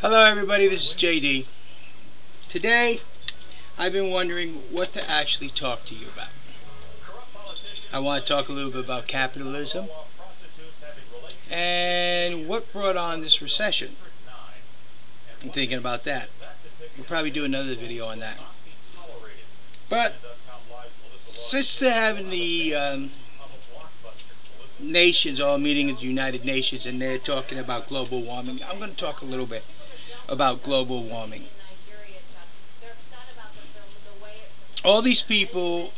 Hello everybody, this is JD. Today, I've been wondering what to actually talk to you about. I want to talk a little bit about capitalism and what brought on this recession. I'm thinking about that. We'll probably do another video on that. But, since they're having the nations all meeting at the United Nations and they're talking about global warming, I'm going to talk a little bit about global warming. All these people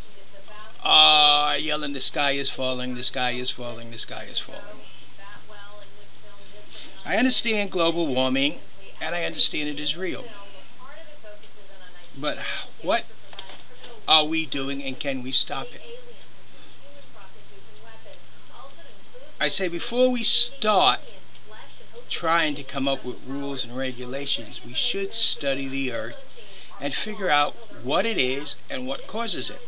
are yelling, the sky is falling, the sky is falling, the sky is falling. I understand global warming and I understand it is real. But what are we doing and can we stop it? I say before we start trying to come up with rules and regulations, we should study the earth and figure out what it is and what causes it.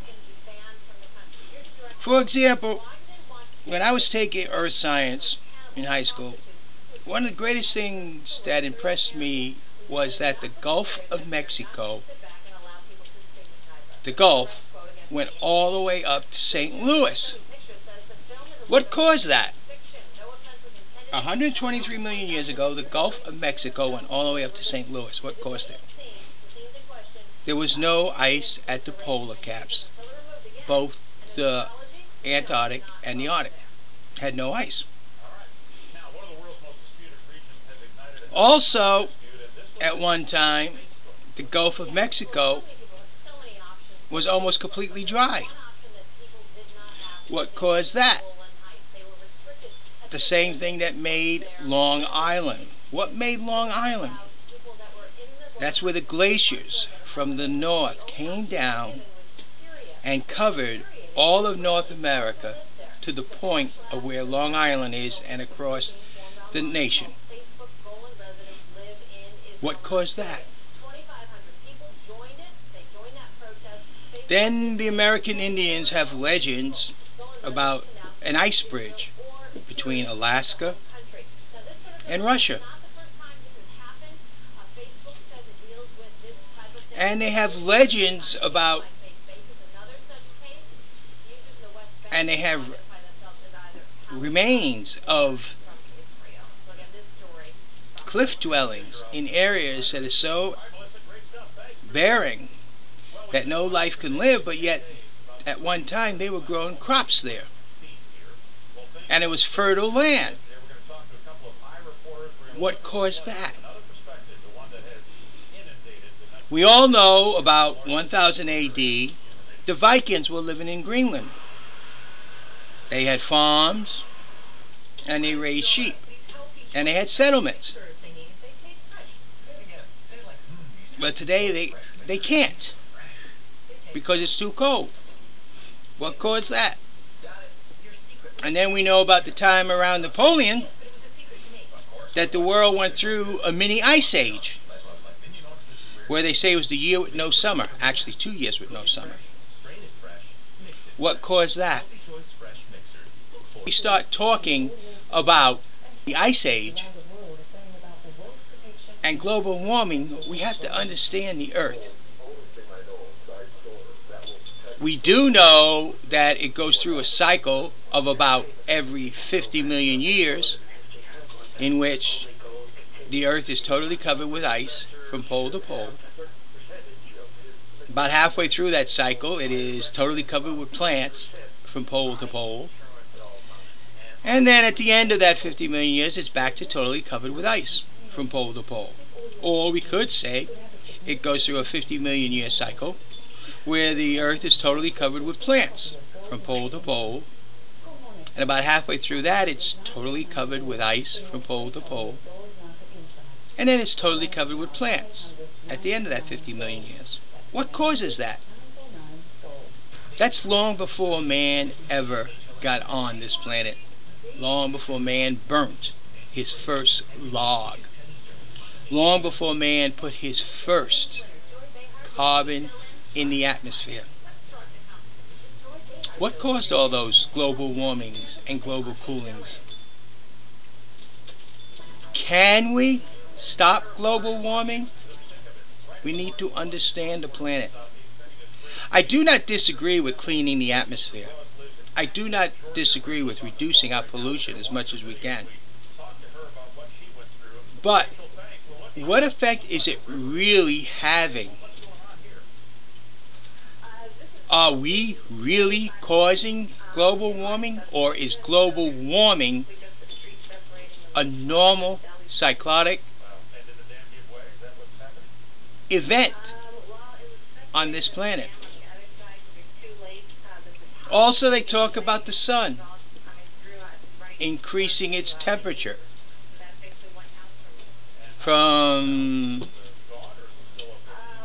For example, when I was taking earth science in high school, one of the greatest things that impressed me was that the Gulf of Mexico, the Gulf, went all the way up to St. Louis. What caused that? 123 million years ago, the Gulf of Mexico went all the way up to St. Louis. What caused it? There was no ice at the polar caps. Both the Antarctic and the Arctic had no ice. Also, at one time, the Gulf of Mexico was almost completely dry. What caused that? The same thing that made Long Island. What made Long Island? That's where the glaciers from the north came down and covered all of North America to the point of where Long Island is and across the nation. What caused that? Then the American Indians have legends about an ice bridge between Alaska and Russia. And they have legends about, and they have remains of cliff dwellings in areas that are so barren that no life can live, but yet at one time they were growing crops there. And it was fertile land. What caused that? We all know about 1000 AD, the Vikings were living in Greenland. They had farms, and they raised sheep, and they had settlements. But today they can't, because it's too cold. What caused that? And then we know about the time around Napoleon that the world went through a mini ice age, where they say it was the year with no summer. Actually, 2 years with no summer. What caused that? We start talking about the ice age and global warming, we have to understand the earth. We do know that it goes through a cycle of about every 50 million years in which the earth is totally covered with ice from pole to pole. About halfway through that cycle, it is totally covered with plants from pole to pole. And then at the end of that 50 million years, it's back to totally covered with ice from pole to pole. Or we could say it goes through a 50 million year cycle where the earth is totally covered with plants from pole to pole. And about halfway through that, it's totally covered with ice from pole to pole. And then it's totally covered with plants at the end of that 50 million years. What causes that? That's long before man ever got on this planet. Long before man burnt his first log. Long before man put his first carbon in the atmosphere. What caused all those global warmings and global coolings? Can we stop global warming, we need to understand the planet. I do not disagree with cleaning the atmosphere. I do not disagree with reducing our pollution as much as we can. But what effect is it really having? Are we really causing global warming, or is global warming a normal cyclic event on this planet? Also, they talk about the sun increasing its temperature from,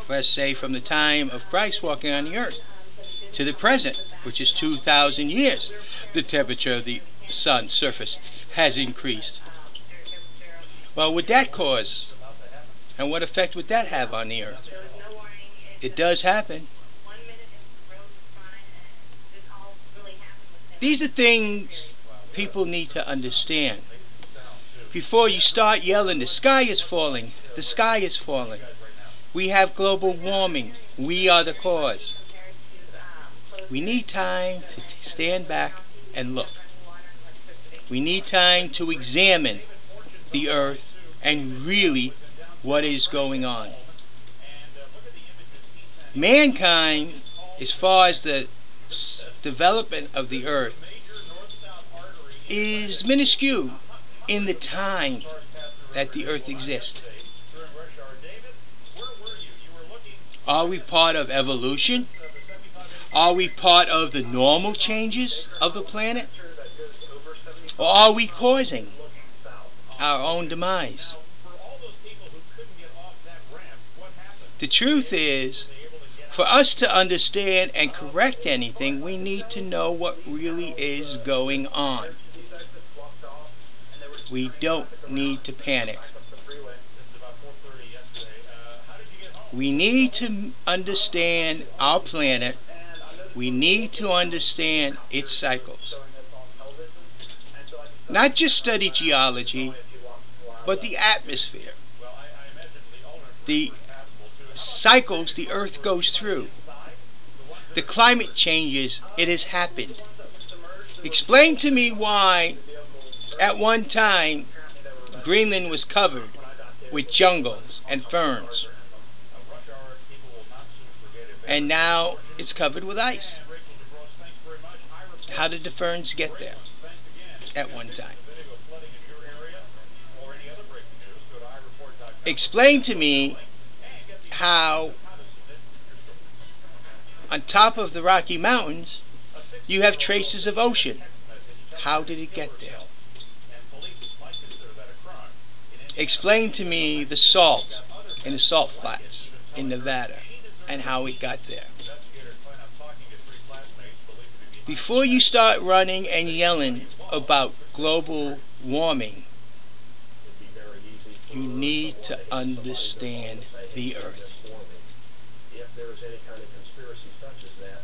let's say, from the time of Christ walking on the earth to the present, which is 2,000 years. The temperature of the sun's surface has increased. Well, would that cause, and what effect would that have on the earth? It does happen. These are things people need to understand. Before you start yelling, the sky is falling, the sky is falling. We have global warming. We are the cause. We need time to stand back and look. We need time to examine the earth and really what is going on. Mankind, as far as the development of the earth, is minuscule in the time that the earth exists. Are we part of evolution? Are we part of the normal changes of the planet? Or are we causing our own demise? The truth is, for us to understand and correct anything, we need to know what really is going on. We don't need to panic. We need to understand our planet. We need to understand its cycles. Not just study geology, but the atmosphere. The cycles the earth goes through. The climate changes, it has happened. Explain to me why at one time Greenland was covered with jungles and ferns, and now it's covered with ice. How did the ferns get there at one time? Explain to me how on top of the Rocky Mountains you have traces of ocean. How did it get there? Explain to me the salt in the salt flats in Nevada and how it got there. Before you start running and yelling about global warming, you need to understand the earth.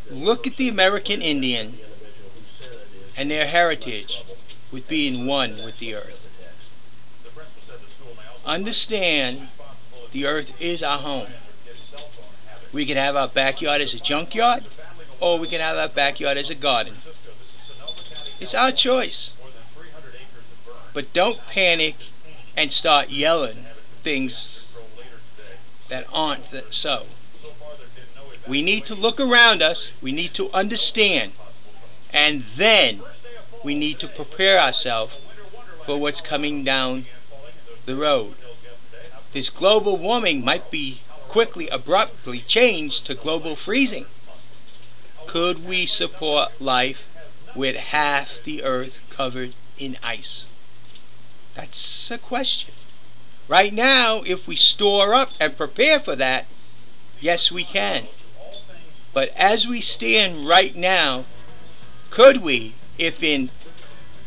Look at the American Indian and their heritage with being one with the earth. Understand the earth is our home. We can have our backyard as a junkyard, or we can have our backyard as a garden. It's our choice. But don't panic and start yelling things that aren't so. We need to look around us, we need to understand, and then we need to prepare ourselves for what's coming down the road. This global warming might be quickly, abruptly changed to global freezing. Could we support life with half the earth covered in ice? That's a question. Right now, if we store up and prepare for that, yes, we can. But as we stand right now, could we, if in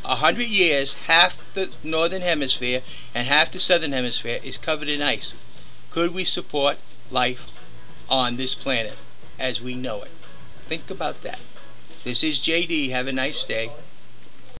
100 years half the northern hemisphere and half the southern hemisphere is covered in ice, could we support life on this planet as we know it? Think about that. This is JD. Have a nice day.